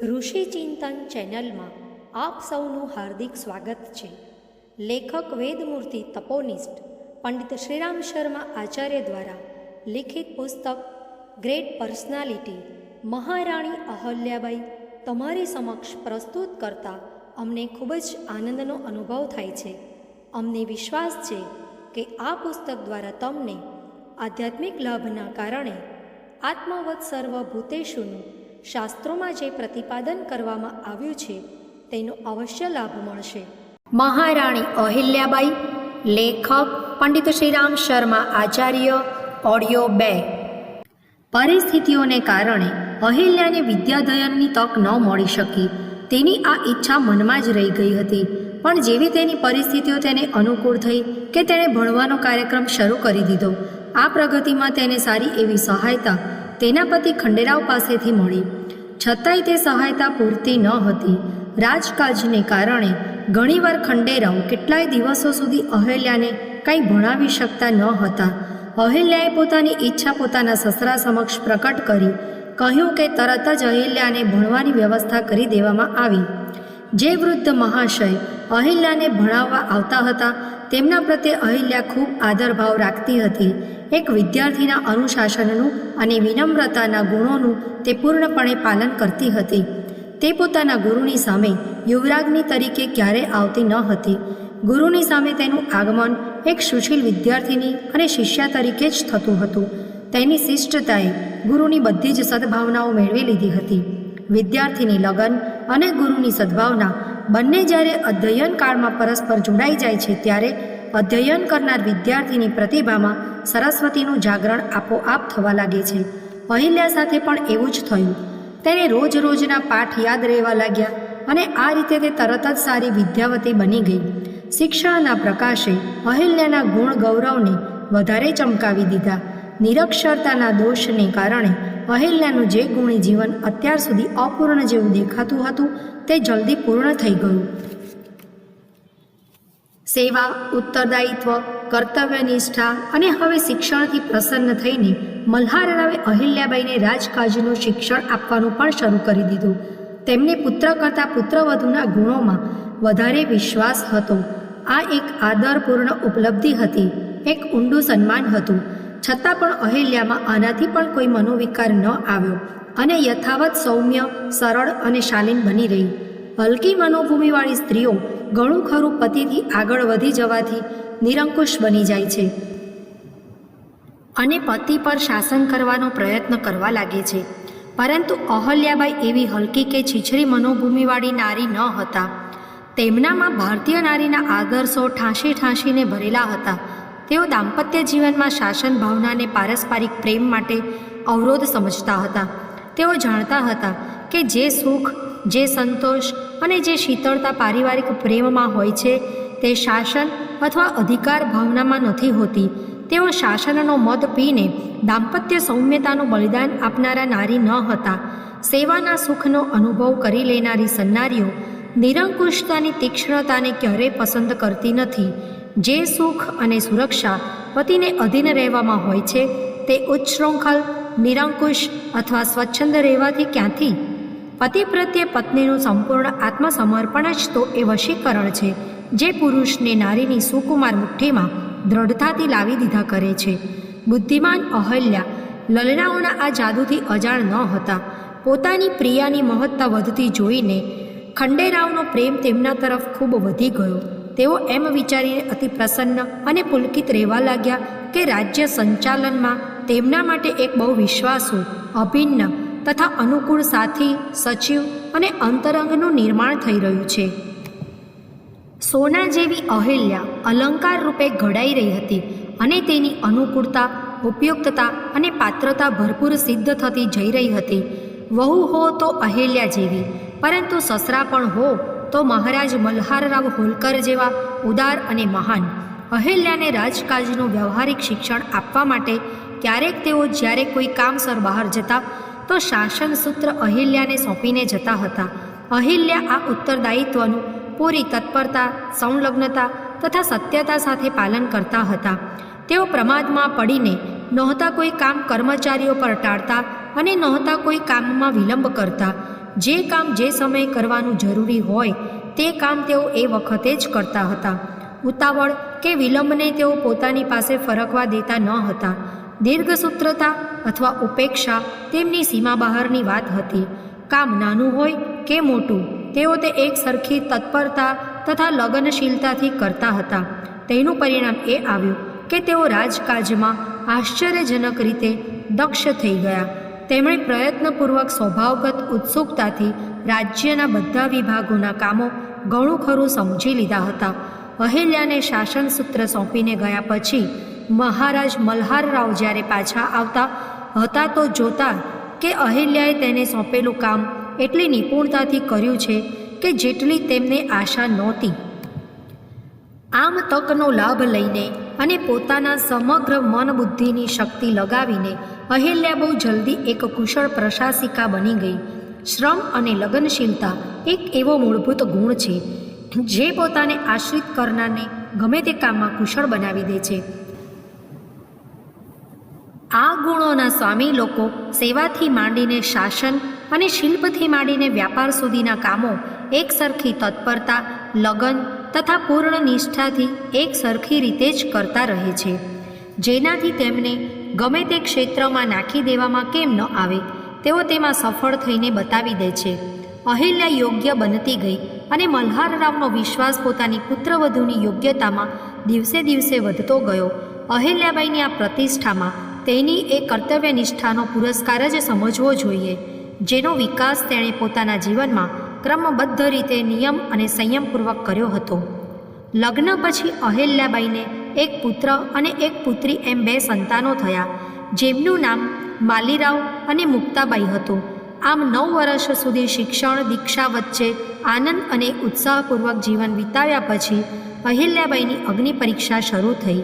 ઋષિ ચિંતન ચેનલમાં આપ સૌનું હાર્દિક સ્વાગત છે. લેખક વેદમૂર્તિ તપોનિષ્ઠ પંડિત શ્રીરામ શર્મા આચાર્ય દ્વારા લિખિત પુસ્તક ગ્રેટ પર્સનાલિટી મહારાણી અહલ્યાબાઈ તમારી સમક્ષ પ્રસ્તુત કરતા અમને ખૂબ જ આનંદનો અનુભવ થાય છે. અમને વિશ્વાસ છે કે આ પુસ્તક દ્વારા તમને આધ્યાત્મિક લાભના કારણે આત્મવત સર્વભૂતેષુનું શાસ્ત્રોમાં જે પ્રતિપાદન કરવામાં આવ્યું છે તેનો અવશ્ય લાભ મળશે. મહારાણી અહિલ્યાબાઈ, લેખક પંડિત શ્રીરામ શર્મા આચાર્ય, ઓડિયો 2. પરિસ્થિતિઓને કારણે અહિલ્યાને વિદ્યાધયનની તક ન મળી શકી. તેની આ ઈચ્છા મનમાં જ રહી ગઈ હતી. પણ જેવી તેની પરિસ્થિતિઓ તેને અનુકૂળ થઈ કે તેણે ભણવાનો કાર્યક્રમ શરૂ કરી દીધો. આ પ્રગતિમાં તેને સારી એવી સહાયતા તેના પતિ ખંડેરાવ પાસેથી મળી. છતાંય તે સહાયતા પૂરતી ન હતી. રાજકાજને કારણે ઘણીવાર ખંડેરાવ કેટલાય દિવસો સુધી અહિલ્યાને કંઈ ભણાવી શકતા ન હતા. અહિલ્યાએ પોતાની ઈચ્છા પોતાના સસરા સમક્ષ પ્રકટ કરી કહ્યું કે તરત જ અહિલ્યાને ભણવાની વ્યવસ્થા કરી દેવામાં આવી. જે વૃદ્ધ મહાશય અહિલ્યાને ભણાવવા આવતા હતા તેમના પ્રત્યે અહિલ્યા ખૂબ આદરભાવ રાખતી હતી. એક વિદ્યાર્થીના અનુશાસનનું અને વિનમ્રતાના ગુણોનું તે પૂર્ણપણે પાલન કરતી હતી. તે પોતાના ગુરુની સામે યુવરાજની તરીકે ક્યારેય આવતી ન હતી. ગુરુની સામે તેનું આગમન એક સુશીલ વિદ્યાર્થીની અને શિષ્યા તરીકે જ થતું હતું. તેની શિષ્ટતાએ ગુરુની બધી જ સદ્ભાવનાઓ મેળવી લીધી હતી. વિદ્યાર્થીની લગન અને ગુરુની સદ્ભાવના બંને જ્યારે અધ્યયન કાળમાં પરસ્પર જોડાઈ જાય છે ત્યારે અધ્યયન કરનાર વિદ્યાર્થીની પ્રતિભામાં સરસ્વતીનું જાગરણ આપોઆપ થવા લાગે છે. અહિલ્યા સાથે પણ એવું જ થયું. તેને રોજ રોજના પાઠ યાદ રહેવા લાગ્યા અને આ રીતે તે તરત જ સારી વિદ્યાવતી બની ગઈ. શિક્ષણના પ્રકાશે અહિલ્યાના ગુણ ગૌરવને વધારે ચમકાવી દીધા. નિરક્ષરતાના દોષને કારણે અહિલ્યાનું જે ગુણી જીવન અત્યાર સુધી અપૂર્ણ જેવું દેખાતું હતું તે જલ્દી પૂર્ણ થઈ ગયું. સેવા, ઉત્તરદાયિત્વ, કર્તવ્યનિષ્ઠા અને હવે શિક્ષણથી પ્રસન્ન થઈને મલ્હારરાવે અહિલ્યાબાઈને રાજકાજનું શિક્ષણ આપવાનું પણ શરૂ કરી દીધું. તેમને પુત્ર કરતાં પુત્રવધૂના ગુણોમાં વધારે વિશ્વાસ હતો. આ એક આદરપૂર્ણ ઉપલબ્ધિ હતી, એક ઊંડું સન્માન હતું. છતાં પણ અહિલ્યામાં આનાથી પણ કોઈ મનોવિકાર ન આવ્યો અને યથાવત સૌમ્ય, સરળ અને શાલીન બની રહી. હલકી મનોભૂમિવાળી સ્ત્રીઓ ઘણું ખરું પતિથી આગળ વધી જવાથી નિરંકુશ બની જાય છે અને પતિ પર શાસન કરવાનો પ્રયત્ન કરવા લાગે છે. પરંતુ અહલ્યાબાઈ એવી હલકી કે છીછરી મનોભૂમિવાળી નારી ન હતા. તેમનામાં ભારતીય નારીના આદર્શો ઠાંસીને ભરેલા હતા. તેઓ દાંપત્ય જીવનમાં શાસન ભાવનાને પારસ્પરિક પ્રેમ માટે અવરોધ સમજતા હતા. તેઓ જાણતા હતા કે જે સુખ, જે સંતોષ અને જે શીતળતા પારિવારિક પ્રેમમાં હોય છે તે શાસન અથવા અધિકાર ભાવનામાં નથી હોતી. તેઓ શાસનનો મદ પીને દાંપત્ય સૌમ્યતાનું બલિદાન આપનારા નારી ન હતા. સેવાના સુખનો અનુભવ કરી લેનારી સન્નારીઓ નિરંકુશતાની તીક્ષ્ણતાને ક્યારેય પસંદ કરતી નથી. જે સુખ અને સુરક્ષા પતિને અધીન રહેવામાં હોય છે તે ઉચ્છૃંખલ, નિરંકુશ અથવા સ્વચ્છંદ રહેવાથી ક્યાંથી? પતિ પ્રત્યે પત્નીનું સંપૂર્ણ આત્મસમર્પણ જ તો એ વશીકરણ છે જે પુરુષને નારીની સુકુમાર મુઠ્ઠીમાં દ્રઢતાથી લાવી દીધા કરે છે. બુદ્ધિમાન અહલ્યા લલનાઓના આ જાદુથી અજાણ ન હતા. પોતાની પ્રિયાની મહત્તા વધતી જોઈને ખંડેરાવનો પ્રેમ તેમના તરફ ખૂબ વધી ગયો. તેઓ એમ વિચારીને અતિ પ્રસન્ન અને પુલકિત રહેવા લાગ્યા કે રાજ્ય સંચાલનમાં તેમના માટે એક બહુ વિશ્વાસુ, અભિન્ન તથા અનુકૂળ સાથી, સચિવ અને અંતરંગનું નિર્માણ થઈ રહ્યું છે. સોના જેવી અહિલ્યા અલંકાર રૂપે ઘડાઈ રહી હતી અને તેની અનુકૂળતા, ઉપયુક્તતા અને પાત્રતા ભરપૂર સિદ્ધ થતી જઈ રહી હતી. વહુ હો તો અહિલ્યા જેવી, પરંતુ સસરા પણ હો તો મહારાજ મલ્હારરાવ હોલકર જેવા ઉદાર અને મહાન. અહિલ્યાને રાજકાજનું વ્યવહારિક શિક્ષણ આપવા માટે ક્યારેક તેઓ જ્યારે કોઈ કામસર બહાર જતા તો શાસન સૂત્ર અહિલ્યાને સોંપીને જતા હતા. અહિલ્યા આ ઉત્તરદાયિત્વનું પૂરી તત્પરતા, સંલગ્નતા તથા સત્યતા સાથે પાલન કરતા હતા. તેઓ પ્રમાદમાં પડીને નહોતા કોઈ કામ કર્મચારીઓ પર ટાળતા અને નહોતા કોઈ કામમાં વિલંબ કરતા. જે કામ જે સમયે કરવાનું જરૂરી હોય તે કામ તેઓ એ વખતે જ કરતા હતા. ઉતાવળ કે વિલંબને તેઓ પોતાની પાસે ફરકવા દેતા ન હતા. દીર્ઘસૂત્રતા અથવા ઉપેક્ષા તેમની સીમા બહારની વાત હતી. કામ નાનું હોય કે મોટું, તેઓ તે એક સરખી તત્પરતા તથા લગનશીલતાથી કરતા હતા. તેનું પરિણામ એ આવ્યું કે તેઓ રાજકાજમાં આશ્ચર્યજનક રીતે દક્ષ થઈ ગયા. તેમણે પ્રયત્નપૂર્વક સ્વભાવગત ઉત્સુકતાથી રાજ્યના બધા વિભાગોના કામો ઘણું ખરું સમજી લીધા હતા. અહિલ્યાને શાસન સૂત્ર સોંપીને ગયા પછી મહારાજ મલ્હારરાવ જ્યારે પાછા આવતા હતા તો જોતા કે અહિલ્યાએ તેને સોંપેલું કામ એટલી નિપુણતાથી કર્યું છે કે જેટલી તેમને આશા નહોતી. આમ તકનો લાભ લઈને અને પોતાના સમગ્ર મન બુદ્ધિની શક્તિ લગાવીને અહિલ્યા બહુ જલ્દી એક કુશળ પ્રશાસિકા બની ગઈ. શ્રમ અને લગનશીલતા એક એવો મૂળભૂત ગુણ છે જે પોતાને આશ્રિત કરનારને ગમે તે કામમાં કુશળ બનાવી દે છે. આ ગુણોના સ્વામી લોકો સેવાથી માંડીને શાસન અને શિલ્પથી માંડીને વ્યાપાર સુધીના કામો એક સરખી તત્પરતા, લગન તથા પૂર્ણ નિષ્ઠાથી એક સરખી રીતે જ કરતા રહે છે, જેનાથી તેમને ગમે તે ક્ષેત્રમાં નાખી દેવામાં કેમ ન આવે તેઓ તેમાં સફળ થઈને બતાવી દે છે. અહિલ્યા યોગ્ય બનતી ગઈ અને મલ્હારરાવનો વિશ્વાસ પોતાની પુત્રવધૂની યોગ્યતામાં દિવસે દિવસે વધતો ગયો. અહિલ્યાબાઈની આ પ્રતિષ્ઠામાં તેની એ કર્તવ્યનિષ્ઠાનો પુરસ્કાર જ સમજવો જોઈએ, જેનો વિકાસ તેણે પોતાના જીવનમાં ક્રમબદ્ધ રીતે નિયમ અને સંયમપૂર્વક કર્યો હતો. લગ્ન પછી અહિલ્યાબાઈને એક પુત્ર અને એક પુત્રી એમ 2 સંતાનો થયા, જેમનું નામ માલીરાવ અને મુક્તાબાઈ હતું. આમ 9 વર્ષ સુધી શિક્ષણ દીક્ષા વચ્ચે આનંદ અને ઉત્સાહપૂર્વક જીવન વિતાવ્યા પછી અહિલ્યાબાઈની અગ્નિ પરીક્ષા શરૂ થઈ.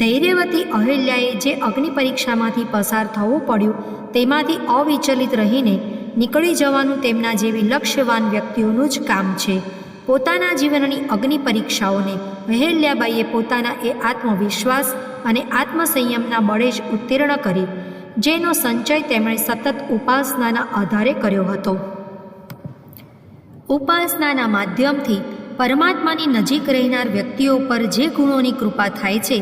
ધૈર્યવતી અહિલ્યાએ જે અગ્નિ પરીક્ષામાંથી પસાર થવું પડ્યું તેમાંથી અવિચલિત રહીને નીકળી જવાનું તેમના જેવી લક્ષ્યવાન વ્યક્તિઓનું જ કામ છે. પોતાના જીવનની અગ્નિ પરીક્ષાઓને અહિલ્યાબાઈએ પોતાના એ આત્મવિશ્વાસ અને આત્મસંયમના બળે જ ઉત્તીર્ણ કરી, જેનો સંચય તેમણે સતત ઉપાસનાના આધારે કર્યો હતો. ઉપાસનાના માધ્યમથી પરમાત્માની નજીક રહેનાર વ્યક્તિઓ પર જે ગુણોની કૃપા થાય છે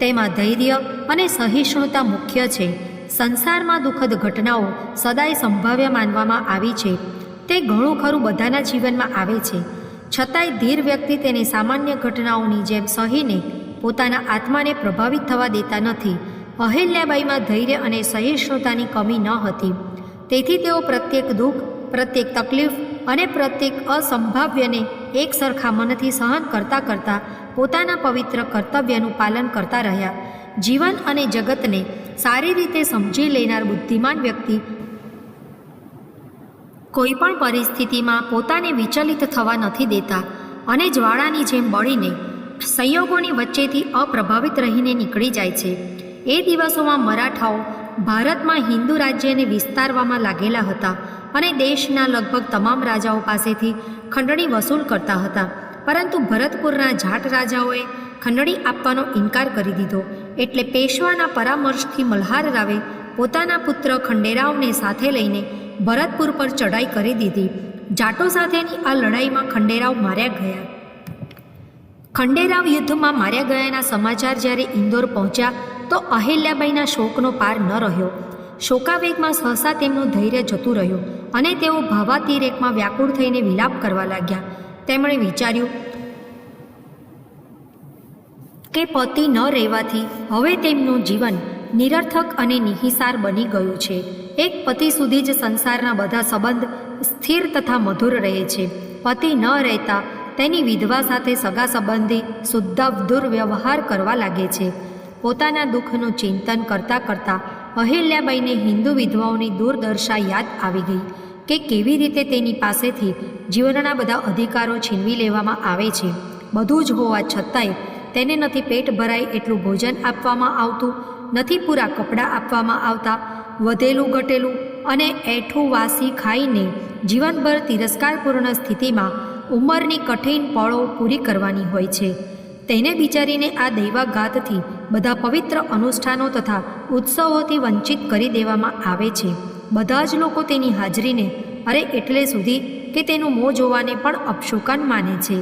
તેમાં ધૈર્ય અને સહિષ્ણુતા મુખ્ય છે. સંસારમાં દુઃખદ ઘટનાઓ સદાય સંભાવ્ય માનવામાં આવી છે. તે ઘણું ખરું બધાના જીવનમાં આવે છે, છતાંય ધીર વ્યક્તિ તેને સામાન્ય ઘટનાઓની જેમ સહીને પોતાના આત્માને પ્રભાવિત થવા દેતા નથી. અહિલ્યાબાઈમાં ધૈર્ય અને સહિષ્ણુતાની કમી ન હતી. તેથી તેઓ પ્રત્યેક દુઃખ, પ્રત્યેક તકલીફ અને પ્રત્યેક અસંભાવ્યને એક સરખા મનથી સહન કરતાં કરતાં પોતાના પવિત્ર કર્તવ્યનું પાલન કરતા રહ્યા. જીવન અને જગતને સારી રીતે સમજી લેનાર બુદ્ધિમાન વ્યક્તિ કોઈ પણ પરિસ્થિતિમાં પોતાને વિચલિત થવા નથી દેતા અને જ્વાળાની જેમ બળીને સંયોગોની વચ્ચેથી અપ્રભાવિત રહીને નીકળી જાય છે. એ દિવસોમાં મરાઠાઓ ભારતમાં હિન્દુ રાજ્યને વિસ્તારવામાં લાગેલા હતા અને દેશના લગભગ તમામ રાજાઓ પાસેથી ખંડણી વસૂલ કરતા હતા. પરંતુ ભરતપુરના જાટ રાજાઓએ ખંડણી આપવાનો ઇનકાર કરી દીધો. એટલે પેશવાના પરામર્શથી મલ્હારરાવે પોતાના પુત્ર ખંડેરાવને સાથે લઈને ભરતપુર પર ચઢાઈ કરી દીધી. જાટો સાથેની આ લડાઈમાં ખંડેરાવ માર્યા ગયા. ખંડેરાવ યુદ્ધમાં માર્યા ગયાના સમાચાર જ્યારે ઇન્દોર પહોંચ્યા તો અહિલ્યાબાઈના શોકનો પાર ન રહ્યો. શોકાવેગમાં સહસા તેમનું ધૈર્ય જતું રહ્યું અને તેઓ ભાવાતિરેકમાં વ્યાકુળ થઈને વિલાપ કરવા લાગ્યા. તેમણે વિચાર્યું કે પતિ ન રહેવાથી હવે તેમનું જીવન નિરર્થક અને નિહિસાર બની ગયું છે. એક પતિ સુધી જ સંસારના બધા સંબંધ સ્થિર તથા મધુર રહે છે. પતિ ન રહેતા તેની વિધવા સાથે સગા સંબંધી શુદ્ધ દુર્વ્યવહાર કરવા લાગે છે. પોતાના દુઃખનું ચિંતન કરતાં કરતાં અહિલ્યાબાઈને હિન્દુ વિધવાઓની દુર્દશા યાદ આવી ગઈ કે કેવી રીતે તેની પાસેથી જીવનના બધા અધિકારો છીનવી લેવામાં આવે છે. બધું જ હોવા છતાંય તેને નથી પેટ ભરાય એટલું ભોજન આપવામાં આવતું, નથી પૂરા કપડાં આપવામાં આવતા. વધેલું ઘટેલું અને એઠું વાસી ખાઈને જીવનભર તિરસ્કારપૂર્ણ સ્થિતિમાં ઉંમરની કઠિન પળો પૂરી કરવાની હોય છે. તેને બિચારીને આ દૈવાઘાતથી બધા પવિત્ર અનુષ્ઠાનો તથા ઉત્સવોથી વંચિત કરી દેવામાં આવે છે. બધા જ લોકો તેની હાજરીને અરે એટલે સુધી કે તેનું મોં જોવાને પણ અપશુકન માને છે.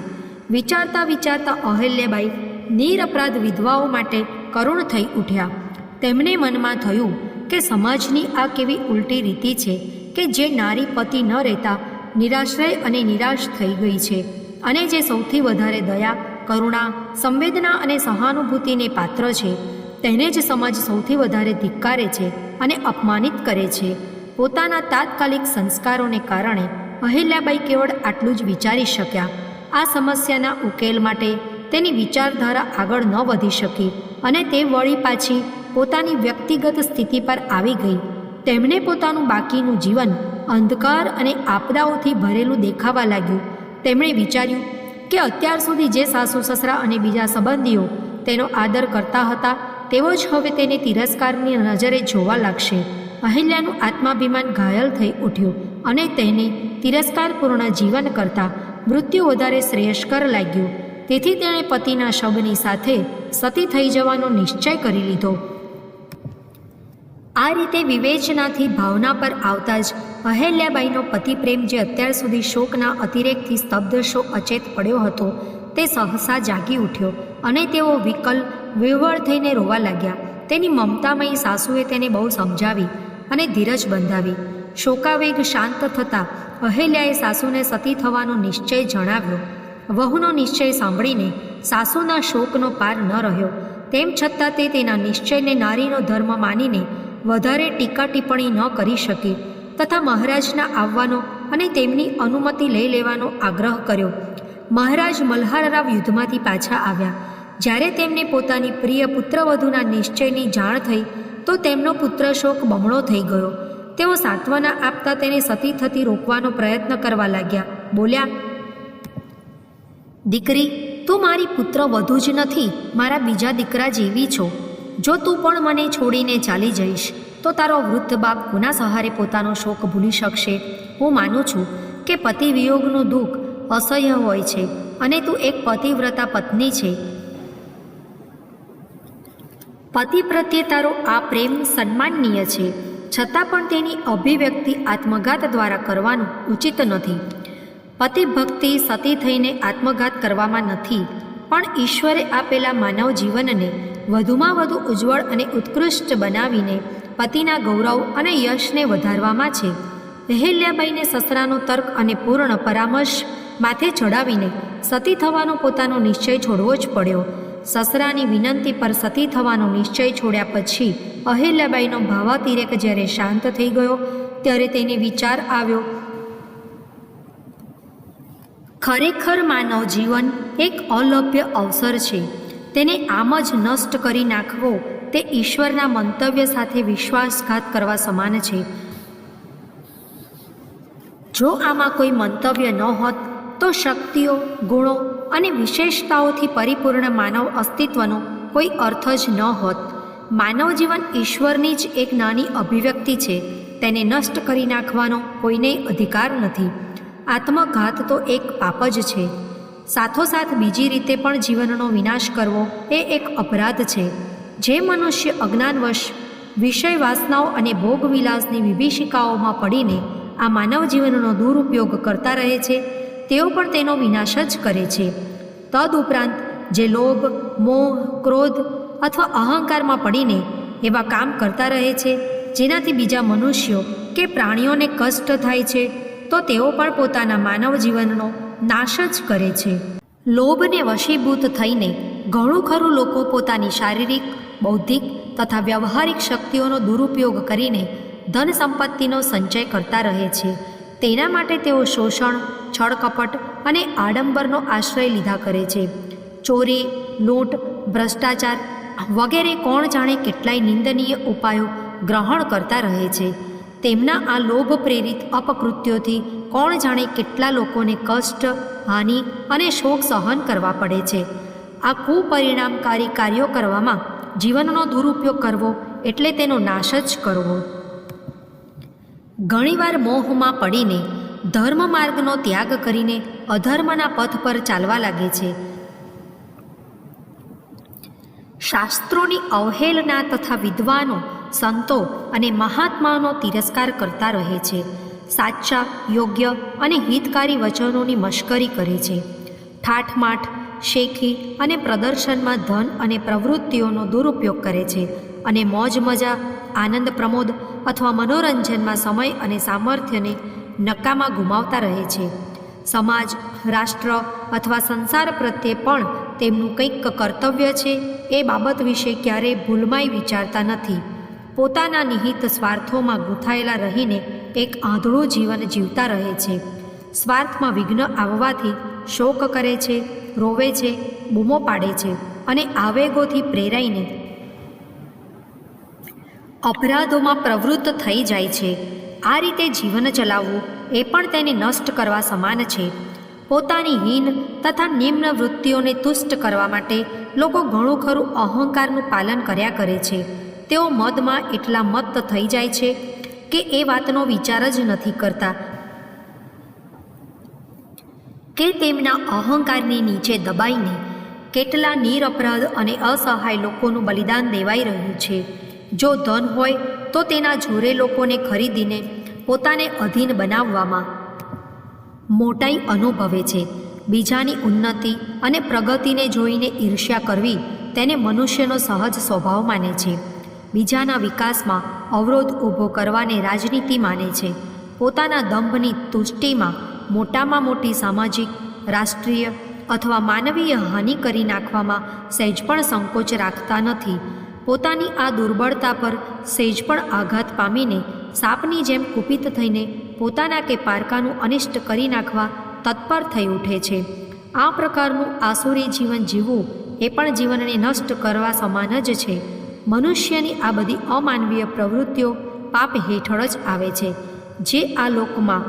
વિચારતા વિચારતા અહલ્યાબાઈ નિરપરાધ વિધવાઓ માટે કરુણ થઈ ઉઠ્યા. તેમને મનમાં થયું કે સમાજની આ કેવી ઉલટી રીતિ છે કે જે નારી પતિ ન રહેતા નિરાશ્રય અને નિરાશ થઈ ગઈ છે અને જે સૌથી વધારે દયા, કરુણા, સંવેદના અને સહાનુભૂતિને પાત્ર છે તેને જ સમાજ સૌથી વધારે ધિક્કારે છે અને અપમાનિત કરે છે. પોતાના તાત્કાલિક સંસ્કારોને કારણે અહિલ્યાબાઈ કેવળ આટલું જ વિચારી શક્યા. આ સમસ્યાના ઉકેલ માટે તેની વિચારધારા આગળ ન વધી શકી અને તે વળી પાછી પોતાની વ્યક્તિગત સ્થિતિ પર આવી ગઈ. તેમને પોતાનું બાકીનું જીવન અંધકાર અને આપદાઓથી ભરેલું દેખાવા લાગ્યું. તેમણે વિચાર્યું કે અત્યાર સુધી જે સાસુ સસરા અને બીજા સંબંધીઓ તેનો આદર કરતા હતા તેઓ જ હવે તેને તિરસ્કારની નજરે જોવા લાગશે. અહિલ્યાનું આત્માભિમાન ઘાયલ થઈ ઉઠ્યું અને તેને તિરસ્કારપૂર્ણ જીવન કરતાં મૃત્યુ વધારે શ્રેયસ્કર લાગ્યું. તેથી તેણે પતિના શબની સાથે સતી થઈ જવાનો નિશ્ચય કરી લીધો. આ રીતે વિવેચનાથી ભાવના પર આવતા જ અહિલ્યાબાઈનો પતિપ્રેમ જે અત્યાર સુધી શોકના અતિરેકથી સ્તબ્ધ અચેત પડ્યો હતો તે સહસા જાગી ઉઠ્યો અને તેઓ વિકલ વિહવળ થઈને રોવા લાગ્યા. તેની મમતામયી સાસુએ તેને બહુ સમજાવી અને ધીરજ બંધાવી. શોકાવેગ શાંત થતાં અહિલ્યાએ સાસુને સતી થવાનો નિશ્ચય જણાવ્યો. વહુનો નિશ્ચય સાંભળીને સાસુના શોકનો પાર ન રહ્યો. તેમ છતાં તે તેના નિશ્ચયને નારીનો ધર્મ માનીને વધારે ટીકા ટિપ્પણી ન કરી શકી તથા મહારાજના આવવાનો અને તેમની અનુમતિ લઈ લેવાનો આગ્રહ કર્યો. મહારાજ મલ્હારરાવ યુદ્ધમાંથી પાછા આવ્યા. જ્યારે તેમને પોતાની પ્રિય પુત્રવધૂના નિશ્ચયની જાણ થઈ તો તેમનો પુત્રશોક બમણો થઈ ગયો. તેઓ સાંત્વના આપતા તેને સતી થતી રોકવાનો પ્રયત્ન કરવા લાગ્યા. બોલ્યા, દીકરી, તું મારી પુત્રવધુ જ નથી, મારા બીજા દીકરા જેવી છો. જો તું પણ મને છોડીને ચાલી જઈશ તો તારો વૃદ્ધ બાપ કોના સહારે પોતાનો શોક ભૂલી શકશે? હું માનું છું કે પતિ વિયોગનું દુઃખ અસહ્ય હોય છે અને તું એક પતિવ્રતા પત્ની છે. પતિ પ્રત્યે તારો આ પ્રેમ સન્માનનીય છે, છતાં પણ તેની અભિવ્યક્તિ આત્મઘાત દ્વારા કરવાનું ઉચિત નથી. પતિભક્તિ સતી થઈને આત્મઘાત કરવામાં નથી, પણ ઈશ્વરે આપેલા માનવ જીવનને વધુમાં વધુ ઉજ્જવળ અને ઉત્કૃષ્ટ બનાવીને પતિના ગૌરવ અને યશને વધારવામાં છે. અહિલ્યાબાઈને સસરાનો તર્ક અને પૂર્ણ પરામર્શ માથે ચડાવીને સતી થવાનો પોતાનો નિશ્ચય છોડવો જ પડ્યો. સસરાની વિનંતી પર સતી થવાનો નિશ્ચય છોડ્યા પછી અહિલ્યાબાઈનો ભાવાતિરેક જ્યારે શાંત થઈ ગયો ત્યારે તેને વિચાર આવ્યો, ખરેખર માનવ જીવન એક અલભ્ય અવસર છે. તેને આમ જ નષ્ટ કરી નાખવો તે ઈશ્વરના મંતવ્ય સાથે વિશ્વાસઘાત કરવા સમાન છે. જો આમાં કોઈ મંતવ્ય ન હોત તો શક્તિઓ, ગુણો અને વિશેષતાઓથી પરિપૂર્ણ માનવ અસ્તિત્વનો કોઈ અર્થ જ ન હોત. માનવ જીવન ઈશ્વરની જ એક નાની અભિવ્યક્તિ છે. તેને નષ્ટ કરી નાખવાનો કોઈને અધિકાર નથી. આત્મઘાત તો એક પાપ જ છે. સાથોસાથ બીજી રીતે પણ જીવનનો વિનાશ કરવો એ એક અપરાધ છે. જે મનુષ્ય અજ્ઞાનવશ વિષય વાસનાઓ અને ભોગવિલાસની વિભીષિકાઓમાં પડીને આ માનવ જીવનનો દુરુપયોગ કરતા રહે છે તેઓ પણ તેનો વિનાશ જ કરે છે. તદુપરાંત જે લોભ, મોહ, ક્રોધ અથવા અહંકારમાં પડીને એવા કામ કરતા રહે છે જેનાથી બીજા મનુષ્યો કે પ્રાણીઓને કષ્ટ થાય છે તો તેઓ પણ પોતાના માનવ જીવનનો નાશ જ કરે છે. લોભને વશીભૂત થઈને ઘણું ખરું લોકો પોતાની શારીરિક, બૌદ્ધિક તથા વ્યવહારિક શક્તિઓનો દુરુપયોગ કરીને ધન સંપત્તિનો સંચય કરતા રહે છે. તેના માટે તેઓ શોષણ, છળકપટ અને આડંબરનો આશ્રય લીધા કરે છે. ચોરી, લૂંટ, ભ્રષ્ટાચાર વગેરે કોણ જાણે કેટલાય નિંદનીય ઉપાયો ગ્રહણ કરતા રહે છે. તેમના આ લોભ પ્રેરિત અપકૃત્યોથી કોણ જાણે કેટલા લોકોને કષ્ટ, હાનિ અને શોક સહન કરવા પડે છે. આ કુપરિણામકારી કાર્યો કરવામાં જીવનનો દુરુપયોગ કરવો એટલે તેનો નાશ જ કરવો. ઘણીવાર મોહમાં પડીને ધર્મ માર્ગનો ત્યાગ કરીને અધર્મના પથ પર ચાલવા લાગે છે. શાસ્ત્રોની અવહેલના તથા વિદ્વાનો, સંતો અને મહાત્માઓનો તિરસ્કાર કરતા રહે છે. સાચા, યોગ્ય અને હિતકારી વચનોની મશ્કરી કરે છે. ઠાઠમાઠ, શેખી અને પ્રદર્શનમાં ધન અને પ્રવૃત્તિઓનો દુરુપયોગ કરે છે અને મોજ મજા, આનંદ પ્રમોદ અથવા મનોરંજનમાં સમય અને સામર્થ્યને નકામાં ગુમાવતા રહે છે. સમાજ, રાષ્ટ્ર અથવા સંસાર પ્રત્યે પણ તેમનું કંઈક કર્તવ્ય છે એ બાબત વિશે ક્યારેય ભૂલમાંય વિચારતા નથી. પોતાના નિહિત સ્વાર્થોમાં ગૂંથાયેલા રહીને એક આંધળું જીવન જીવતા રહે છે. સ્વાર્થમાં વિઘ્ન આવવાથી શોક કરે છે, રોવે છે, બૂમો પાડે છે અને આવેગોથી પ્રેરાઈને અપરાધોમાં પ્રવૃત્ત થઈ જાય છે. આ રીતે જીવન ચલાવવું એ પણ તેને નષ્ટ કરવા સમાન છે. પોતાની હીન તથા નિમ્ન વૃત્તિઓને તુષ્ટ કરવા માટે લોકો ઘણું ખરું અહંકારનું પાલન કર્યા કરે છે. તેઓ મદમાં એટલા મત્ત થઈ જાય છે કે એ વાતનો વિચાર જ નથી કરતા કે તેમના અહંકારની નીચે દબાઈને કેટલા નિરપરાધ અને અસહાય લોકોનું બલિદાન દેવાઈ રહ્યું છે. જો ધન હોય તો તેના જોરે લોકોને ખરીદીને પોતાને અધીન બનાવવામાં મોટાઈ અનુભવે છે. બીજાની ઉન્નતિ અને પ્રગતિને જોઈને ઈર્ષ્યા કરવી તેને મનુષ્યનો સહજ સ્વભાવ માને છે. બીજાના વિકાસમાં અવરોધ ઊભો કરવાને રાજનીતિ માને છે. પોતાના દંભની તુષ્ટિમાં મોટામાં મોટી સામાજિક, રાષ્ટ્રીય અથવા માનવીય હાનિ કરી નાખવામાં સહેજ પણ સંકોચ રાખતા નથી. પોતાની આ દુર્બળતા પર સહેજ પણ આઘાત પામીને સાપની જેમ કુપિત થઈને પોતાના કે પારકાનું અનિષ્ટ કરી નાખવા તત્પર થઈ ઉઠે છે. આ પ્રકારનું આસુરી જીવન જીવવું એ પણ જીવનને નષ્ટ કરવા સમાન જ છે. મનુષ્યની આ બધી અમાનવીય પ્રવૃત્તિઓ પાપ હેઠળ જ આવે છે, જે આ લોકમાં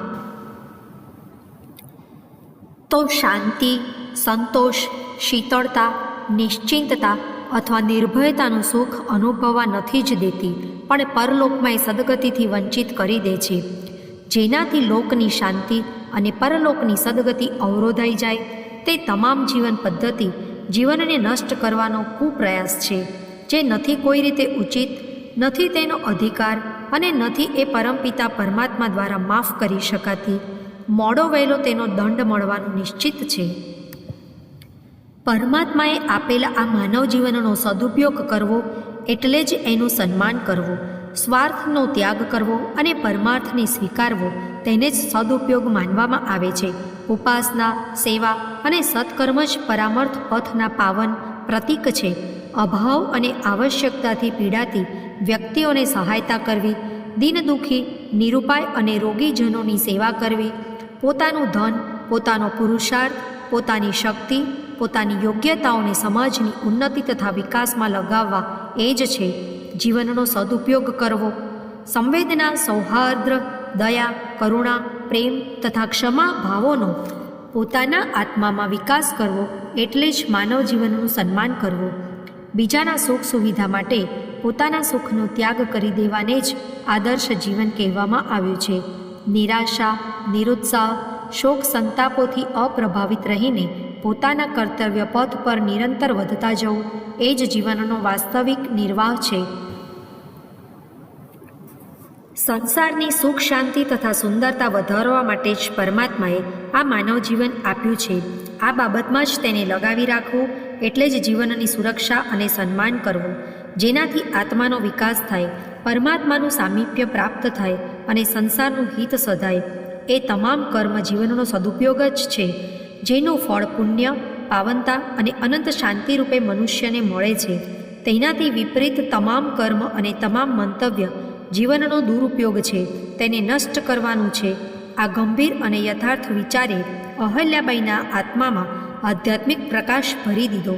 તો શાંતિ, સંતોષ, શીતળતા, નિશ્ચિંતતા અથવા નિર્ભયતાનું સુખ અનુભવવા નથી જ દેતી, પણ પરલોકમાં એ સદગતિથી વંચિત કરી દે છે. જેનાથી લોકની શાંતિ અને પરલોકની સદગતિ અવરોધાઈ જાય તે તમામ જીવન પદ્ધતિ જીવનને નષ્ટ કરવાનો કુપ્રયાસ છે, જે નથી કોઈ રીતે ઉચિત, નથી તેનો અધિકાર અને નથી એ પરમપિતા પરમાત્મા દ્વારા માફ કરી શકાતી. મોડો વહેલો તેનો દંડ મળવાનું નિશ્ચિત છે. પરમાત્માએ આપેલા આ માનવ જીવનનો સદુપયોગ કરવો એટલે જ એનું સન્માન કરવું, સ્વાર્થનો ત્યાગ કરવો અને પરમાર્થને સ્વીકારવો તેને જ સદુપયોગ માનવામાં આવે છે. ઉપાસના, સેવા અને સત્કર્મ જ પરામર્થ પથના પાવન પ્રતીક છે. અભાવ અને આવશ્યકતાથી પીડાતી વ્યક્તિઓને સહાયતા કરવી, દિન દુઃખી, નિરુપાય અને રોગીજનોની સેવા કરવી, પોતાનું ધન, પોતાનો પુરુષાર્થ, પોતાની શક્તિ, પોતાની યોગ્યતાઓને સમાજની ઉન્નતિ તથા વિકાસમાં લગાવવા એ જ છે જીવનનો સદુપયોગ કરવો. સંવેદના, સૌહાર્દ, દયા, કરુણા, પ્રેમ તથા ક્ષમા ભાવોનો પોતાના આત્મામાં વિકાસ કરવો એટલે જ માનવ જીવનનું સન્માન કરવું. બીજાના સુખ સુવિધા માટે પોતાના સુખનો ત્યાગ કરી દેવાને જ આદર્શ જીવન કહેવામાં આવ્યું છે. નિરાશા, નિરુત્સાહ, શોક સંતાપોથી અપ્રભાવિત રહીને પોતાના કર્તવ્ય પથ પર નિરંતર વધતા જવું એ જ જીવનનો વાસ્તવિક નિર્વાહ છે. સંસારની સુખ શાંતિ તથા સુંદરતા વધારવા માટે જ પરમાત્માએ આ માનવ જીવન આપ્યું છે. આ બાબતમાં જ તેને લગાવી રાખવું એટલે જ જીવનની સુરક્ષા અને સન્માન કરવું, જેનાથી આત્માનો વિકાસ થાય, પરમાત્માનું સામીપ્ય પ્રાપ્ત થાય અને સંસારનું હિત સધાય. એ તમામ કર્મ જીવનનો સદુપયોગ જ છે, જેનું ફળ પુણ્ય, પાવનતા અને અનંત શાંતિ રૂપે મનુષ્યને મળે છે. તેનાથી વિપરીત તમામ કર્મ અને તમામ મંતવ્ય જીવનનો દુરુપયોગ છે, તેને નષ્ટ કરવાનું છે. આ ગંભીર અને યથાર્થ વિચારે અહલ્યાબાઈના આત્મામાં આધ્યાત્મિક પ્રકાશ ભરી દીધો,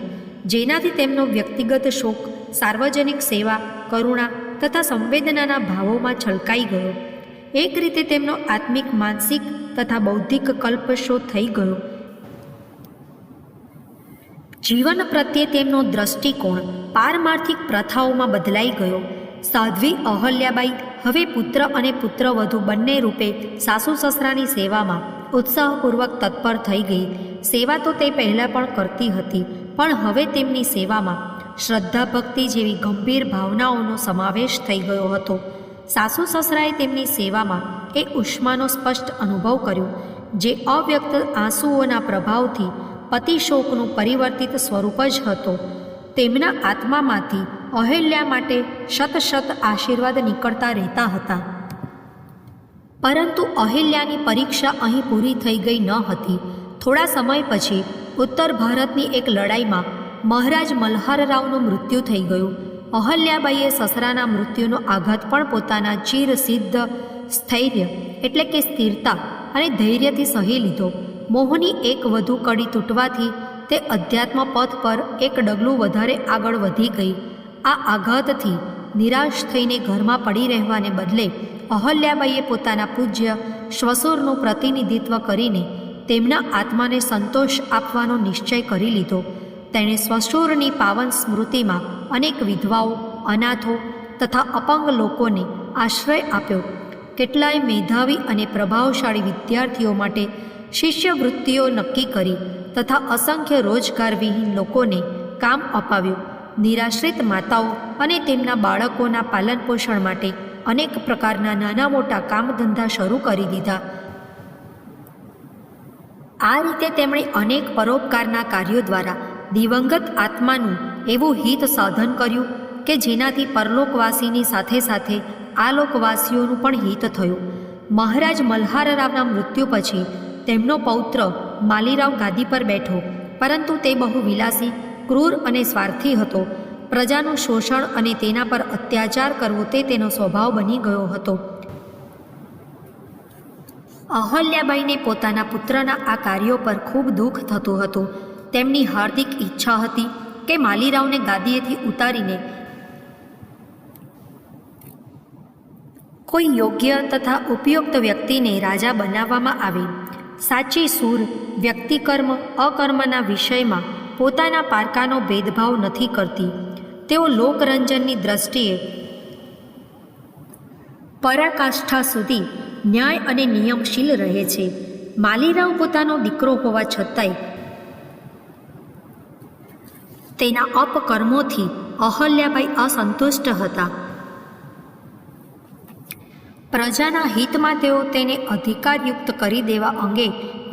જેનાથી તેમનો વ્યક્તિગત શોક સાર્વજનિક સેવા, કરુણા તથા સંવેદનાના ભાવોમાં છલકાઈ ગયો. એક રીતે તેમનો આત્મિક, માનસિક તથા બૌદ્ધિક કલ્પશો થઈ ગયો. જીવન પ્રત્યે તેમનો દ્રષ્ટિકોણ પારમાર્થિક પ્રથાઓમાં બદલાઈ ગયો. સાધ્વી અહલ્યાબાઈ હવે પુત્ર અને પુત્રવધુ બંને રૂપે સાસુ સસરાની સેવામાં ઉત્સાહપૂર્વક તત્પર થઈ ગઈ. સેવા તો તે પહેલાં પણ કરતી હતી, પણ હવે તેમની સેવામાં શ્રદ્ધા, ભક્તિ જેવી ગંભીર ભાવનાઓનો સમાવેશ થઈ ગયો હતો. સાસુ સસરાએ તેમની સેવામાં એ ઉષ્માનો સ્પષ્ટ અનુભવ કર્યો, જે અવ્યક્ત આંસુઓના પ્રભાવથી પતિશોકનું પરિવર્તિત સ્વરૂપ જ હતો. તેમના આત્મામાંથી અહલ્યા માટે શત આશીર્વાદ નીકળતા રહેતા હતા. પરંતુ અહિલ્યાની પરીક્ષા અહીં પૂરી થઈ ગઈ ન હતી. થોડા સમય પછી ઉત્તર ભારતની એક લડાઈમાં મહારાજ મલ્હારરાવનું મૃત્યુ થઈ ગયું. અહલ્યાબાઈએ સસરાના મૃત્યુનો આઘાત પણ પોતાના ચિરસિદ્ધ સ્થૈર્ય એટલે કે સ્થિરતા અને ધૈર્યથી સહી લીધો. મોહની એક વધુ કડી તૂટવાથી તે અધ્યાત્મ પથ પર એક ડગલું વધારે આગળ વધી ગઈ. આ આઘાતથી નિરાશ થઈને ઘરમાં પડી રહેવાને બદલે અહલ્યાબાઈએ પોતાના પૂજ્ય શ્વસુરનું પ્રતિનિધિત્વ કરીને તેમના આત્માને સંતોષ આપવાનો નિશ્ચય કરી લીધો. તેણે શ્વસુરની પાવન સ્મૃતિમાં અનેક વિધવાઓ, અનાથો તથા અપંગ લોકોને આશ્રય આપ્યો. કેટલાય મેધાવી અને પ્રભાવશાળી વિદ્યાર્થીઓ માટે શિષ્યવૃત્તિઓ નક્કી કરી તથા અસંખ્ય રોજગારવિહીન લોકોને કામ અપાવ્યું. નિરાશ્રિત માતાઓ અને તેમના બાળકોના પાલનપોષણ માટે અનેક પ્રકારના નાના મોટા કામધંધા શરૂ કરી દીધા. આ રીતે તેમણે અનેક પરોપકારના કાર્યો દ્વારા દિવંગત આત્માનું એવું હિત સાધન કર્યું કે જેનાથી પરલોકવાસીની સાથે સાથે આલોકવાસીઓનું પણ હિત થયું. મહારાજ મલ્હારરાવના મૃત્યુ પછી તેમનો પૌત્ર માલીરાવ ગાદી પર બેઠો, પરંતુ તે બહુ વિલાસી, ક્રૂર અને સ્વાર્થી હતો. પ્રજાનું શોષણ અને તેના પર અત્યાચાર કરવો તે તેનો સ્વભાવ બની ગયો હતો. અહલ્યાબાઈને પોતાના પુત્રના આ કાર્યો પર ખૂબ દુઃખ થતું હતું. તેમની હાર્દિક ઈચ્છા હતી કે માલીરાવને ગાદીએથી ઉતારીને કોઈ યોગ્ય તથા ઉપયુક્ત વ્યક્તિને રાજા બનાવવામાં આવે. સાચી સૂર વ્યક્તિકર્મ અકર્મના વિષયમાં પોતાના પારકાનો ભેદભાવ નથી કરતી. તેઓ લોકરંજનની દ્રષ્ટિએ પરાકાષ્ઠા સુધી ન્યાય અને નિયમશીલ રહે છે. માલીરાવ પોતાનો દીકરો હોવા છતાંય તેના અપકર્મોથી અહલ્યાબાઈ અસંતુષ્ટ હતા. પ્રજાના હિતમાં તેઓ તેને અધિકારયુક્ત કરી દેવા અંગે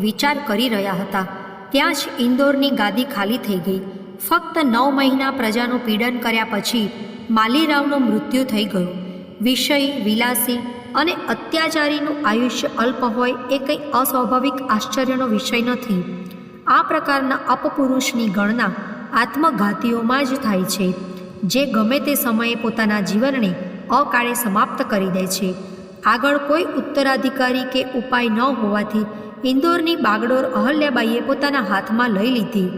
વિચાર કરી રહ્યા હતા. ત્યાં જ ઇન્દોરની ગાદી ખાલી થઈ ગઈ. ફક્ત 9 મહિના પ્રજાનું પીડન કર્યા પછી માલીરાવનું મૃત્યુ થઈ ગયું. વિષય, વિલાસી અને અત્યાચારીનું આયુષ્ય અલ્પ હોય એ કંઈ અસ્વાભાવિક આશ્ચર્યનો વિષય નથી. આ પ્રકારના અપપુરુષની ગણના આત્મઘાતીઓમાં જ થાય છે, જે ગમે તે સમયે પોતાના જીવનને અકાળે સમાપ્ત કરી દે છે. આગળ કોઈ ઉત્તરાધિકારી કે ઉપાય ન હોવાથી ઇન્દોરની બાગડોર અહલ્યાબાઈએ પોતાના હાથમાં લઈ લીધી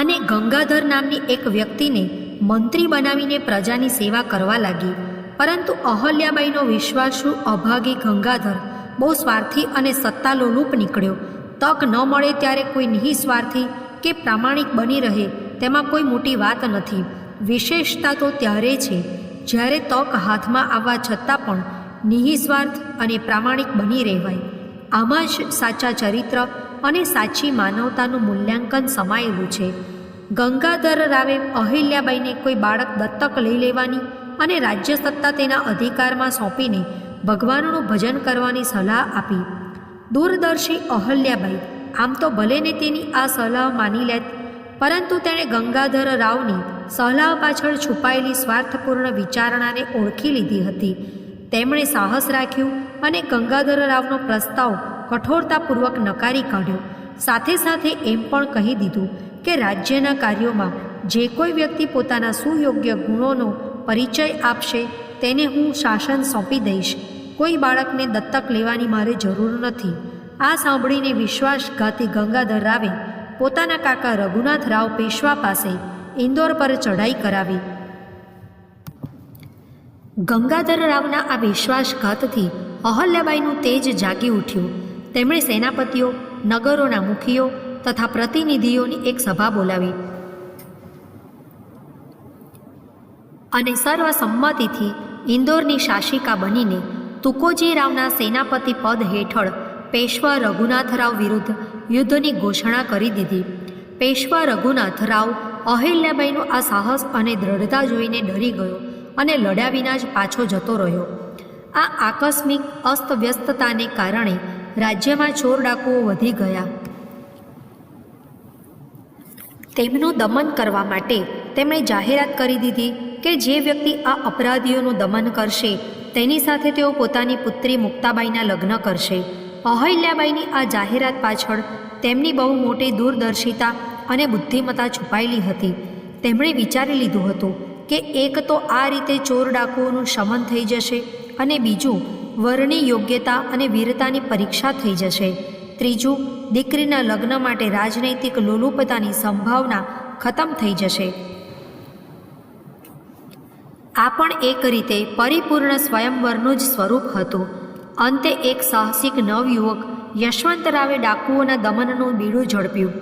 અને ગંગાધર નામની એક વ્યક્તિને મંત્રી બનાવીને પ્રજાની સેવા કરવા લાગી. પરંતુ અહલ્યાબાઈનો વિશ્વાસુ અભાગી ગંગાધર બહુ સ્વાર્થી અને સત્તાલોલુપ નીકળ્યો. તક ન મળે ત્યારે કોઈ નિઃસ્વાર્થી કે પ્રામાણિક બની રહે તેમાં કોઈ મોટી વાત નથી. વિશેષતા તો ત્યારે છે જ્યારે તક હાથમાં આવવા છતાં પણ નિઃસ્વાર્થ અને પ્રામાણિક બની રહેવાય. આમાં જ સાચા ચરિત્ર અને સાચી માનવતાનું મૂલ્યાંકન સમાયેલું છે. ગંગાધર રાવે અહિલ્યાબાઈને કોઈ બાળક દત્તક લઈ લેવાની અને રાજ્ય સત્તા તેના અધિકારમાં સોંપીને ભગવાનનું ભજન કરવાની સલાહ આપી. દૂરદર્શી અહલ્યાબાઈ આમ તો ભલે ને તેની આ સલાહ માની લેત, પરંતુ તેણે ગંગાધર રાવની સલાહ પાછળ છુપાયેલી સ્વાર્થપૂર્ણ વિચારણાને ઓળખી લીધી હતી. તેમણે સાહસ રાખ્યું અને ગંગાધર રાવનો પ્રસ્તાવ કઠોરતાપૂર્વક નકારી કાઢ્યો. સાથે સાથે એમ પણ કહી દીધું કે રાજ્યના કાર્યોમાં જે કોઈ વ્યક્તિ પોતાના સુયોગ્ય ગુણોનો પરિચય આપશે તેને હું શાસન સોંપી દઈશ. કોઈ બાળકને દત્તક લેવાની મારે જરૂર નથી. આ સાંભળીને વિશ્વાસઘાતી ગંગાધર રાવે પોતાના કાકા રઘુનાથ રાવ પેશવા પાસે ઇન્દોર પર ચઢાઈ કરાવી. ગંગાધર રાવના આ વિશ્વાસઘાતથી અહલ્યાબાઈનું તેજ જાગી ઉઠ્યું. તેમણે સેનાપતિઓ, નગરોના મુખીઓ તથા પ્રતિનિધિઓની એક સભા બોલાવી અને સર્વસંમતિથી ઇન્દોરની શાસિકા બનીને તુકોજી રાવના સેનાપતિ પદ હેઠળ પેશવા રઘુનાથરાવ વિરુદ્ધ યુદ્ધની ઘોષણા કરી દીધી. પેશવા રઘુનાથ રાવ અહિલ્યાબાઈનું આ સાહસ અને દ્રઢતા જોઈને ડરી ગયો અને લડ્યા વિના જ પાછો જતો રહ્યો. આ આકસ્મિક અસ્તવ્યસ્તતાને કારણે રાજ્યમાં ચોર ડાકુઓ વધી ગયા. તેમનું દમન કરવા માટે તેમણે જાહેરાત કરી દીધી કે જે વ્યક્તિ આ અપરાધીઓનું દમન કરશે તેની સાથે તેઓ પોતાની પુત્રી મુક્તાબાઈના લગ્ન કરશે. અહલ્યાબાઈની આ જાહેરાત પાછળ તેમની બહુ મોટી દૂરદર્શિતા અને બુદ્ધિમત્તા છુપાયેલી હતી. તેમણે વિચારી લીધું હતું કે એક તો આ રીતે ચોર ડાકુઓનું શમન થઈ જશે અને બીજું વરની યોગ્યતા અને વીરતાની પરીક્ષા થઈ જશે. ત્રીજું, દીકરીના લગ્ન માટે રાજનૈતિક લોલુપતાની સંભાવના ખતમ થઈ જશે. આ પણ એક રીતે પરિપૂર્ણ સ્વયંવરનું જ સ્વરૂપ હતું. અંતે એક સાહસિક નવયુવક યશવંતરાવે ડાકુઓના દમનનું બીડું ઝડપ્યું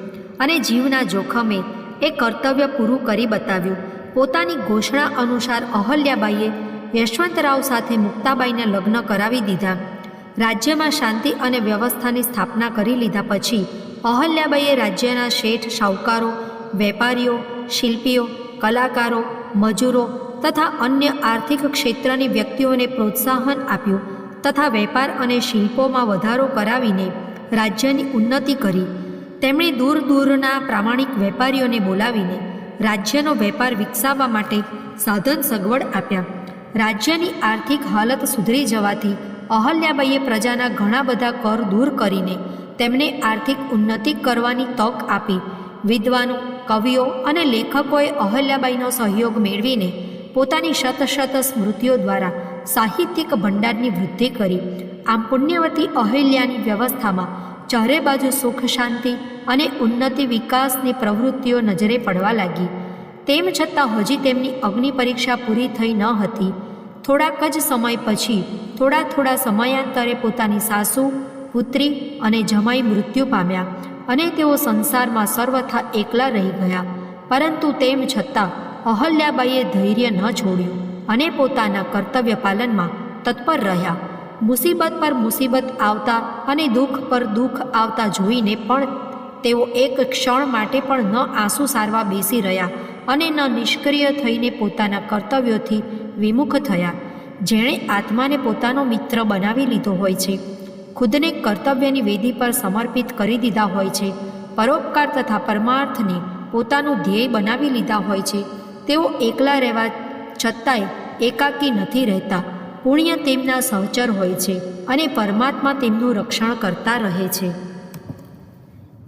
અને જીવના જોખમે એ કર્તવ્ય પૂરું કરી બતાવ્યું. પોતાની ઘોષણા અનુસાર અહલ્યાબાઈએ યશવંતરાવ સાથે મુક્તાબાઈના લગ્ન કરાવી દીધા. રાજ્યમાં શાંતિ અને વ્યવસ્થાની સ્થાપના કરી લીધા પછી અહલ્યાબાઈએ રાજ્યના શેઠ, શાહુકારો, વેપારીઓ, શિલ્પીઓ, કલાકારો, મજૂરો તથા અન્ય આર્થિક ક્ષેત્રની વ્યક્તિઓને પ્રોત્સાહન આપ્યું તથા વેપાર અને શિલ્પોમાં વધારો કરાવીને રાજ્યની ઉન્નતિ કરી. તેમણે દૂર દૂરના પ્રામાણિક વેપારીઓને બોલાવીને રાજ્યનો વેપાર વિકસાવવા માટે સાધન સગવડ આપ્યા. રાજ્યની આર્થિક હાલત સુધરી જવાથી અહલ્યાબાઈએ પ્રજાના ઘણા બધા કર દૂર કરીને તેમને આર્થિક ઉન્નતિ કરવાની તક આપી. વિદ્વાનો, કવિઓ અને લેખકોએ અહલ્યાબાઈનો સહયોગ મેળવીને પોતાની શત સ્મૃતિઓ દ્વારા સાહિત્યિક ભંડારની વૃદ્ધિ કરી. આમ પુણ્યવતી અહલ્યાની વ્યવસ્થામાં ચારે બાજુ સુખ, શાંતિ અને ઉન્નતિ વિકાસની પ્રવૃત્તિઓ નજરે પડવા લાગી. તેમ છતાં હજી તેમની અગ્નિ પરીક્ષા પૂરી થઈ ન હતી. થોડાક જ સમય પછી થોડા સમયાંતરે પોતાની સાસુ, પુત્રી અને જમાઈ મૃત્યુ પામ્યા અને તેઓ સંસારમાં સર્વથા એકલા રહી ગયા. પરંતુ તેમ છતાં અહલ્યાબાઈએ ધૈર્ય ન છોડ્યું અને પોતાના કર્તવ્ય પાલનમાં તત્પર રહ્યા. મુસીબત પર મુસીબત આવતા અને દુઃખ પર દુઃખ આવતા જોઈને પણ તેઓ એક ક્ષણ માટે પણ ન આંસુ સારવા બેસી રહ્યા અને ન નિષ્ક્રિય થઈને પોતાના કર્તવ્યોથી વિમુખ થયા. જેણે આત્માને પોતાનો મિત્ર બનાવી લીધો હોય છે, ખુદને કર્તવ્યની વેદી પર સમર્પિત કરી દીધા હોય છે, પરોપકાર તથા પરમાર્થને પોતાનું ધ્યેય બનાવી લીધા હોય છે, તેઓ એકલા રહેવા છતાંય એકાકી નથી રહેતા. પુણ્ય તેમના સહચર હોય છે અને પરમાત્મા તેમનું રક્ષણ કરતા રહે છે.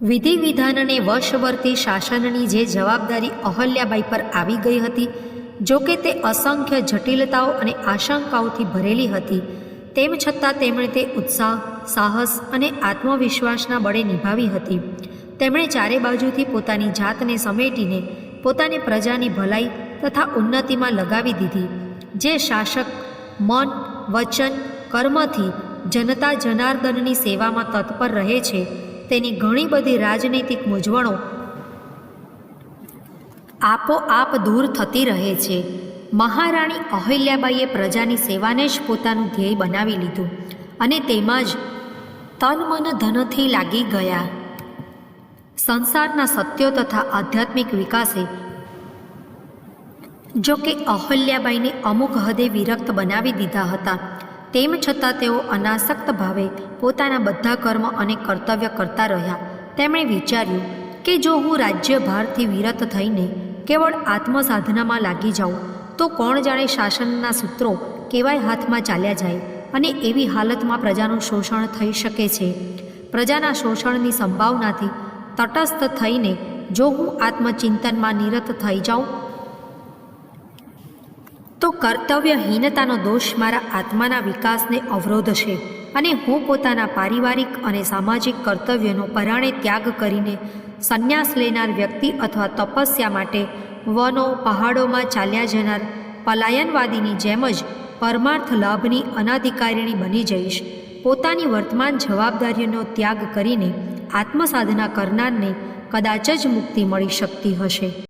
વિધિ વિધાનને વશવર્તી શાસનની જે જવાબદારી અહલ્યાબાઈ પર આવી ગઈ હતી, જો કે તે અસંખ્ય જટિલતાઓ અને આશંકાઓથી ભરેલી હતી, તેમ છતાં તેમણે તે ઉત્સાહ, સાહસ અને આત્મવિશ્વાસના બળે નિભાવી હતી. તેમણે ચારે બાજુથી પોતાની જાતને સમેટીને પોતાને પ્રજાની ભલાઈ તથા ઉન્નતિમાં લગાવી દીધી. જે શાસક મન, વચન, કર્મથી જનતા જનાર્દનની સેવામાં તત્પર રહે છે, તેની ઘણી બધી રાજનૈતિક મૂંઝવણો આપોઆપ દૂર થતી રહે છે. મહારાણી અહલ્યાબાઈએ પ્રજાની સેવાને જ પોતાનું ધ્યેય બનાવી લીધું અને તેમાં જ તન મન ધનથી લાગી ગયા. સંસારના સત્યો તથા આધ્યાત્મિક વિકાસે જો કે અહલ્યાબાઈને અમુક હદે વિરક્ત બનાવી દીધા હતા, તેમ છતાં તેઓ અનાસક્ત ભાવે પોતાના બધા કર્મ અને કર્તવ્ય કરતા રહ્યા. તેમણે વિચાર્યું કે જો હું રાજ્યભારથી વિરત થઈને કેવળ આત્મસાધનામાં લાગી જાઉં તો કોણ જાણે શાસનના સૂત્રો કેવાય હાથમાં ચાલ્યા જાય અને એવી હાલતમાં પ્રજાનું શોષણ થઈ શકે છે. પ્રજાના શોષણની સંભાવનાથી તટસ્થ થઈને જો હું આત્મચિંતનમાં નિરત થઈ જાઉં તો કર્તવ્યહીનતાનો દોષ મારા આત્માના વિકાસને અવરોધશે અને હું પોતાના પારિવારિક અને સામાજિક કર્તવ્યનો પરાણે ત્યાગ કરીને સંન્યાસ લેનાર વ્યક્તિ અથવા તપસ્યા માટે વનો પહાડોમાં ચાલ્યા જનાર પલાયનવાદીની જેમ જ પરમાર્થ લાભની અનાધિકારીણી બની જઈશ. પોતાની વર્તમાન જવાબદારીઓનો ત્યાગ કરીને આત્મસાધના કરનારને કદાચ જ મુક્તિ મળી શકતી હશે.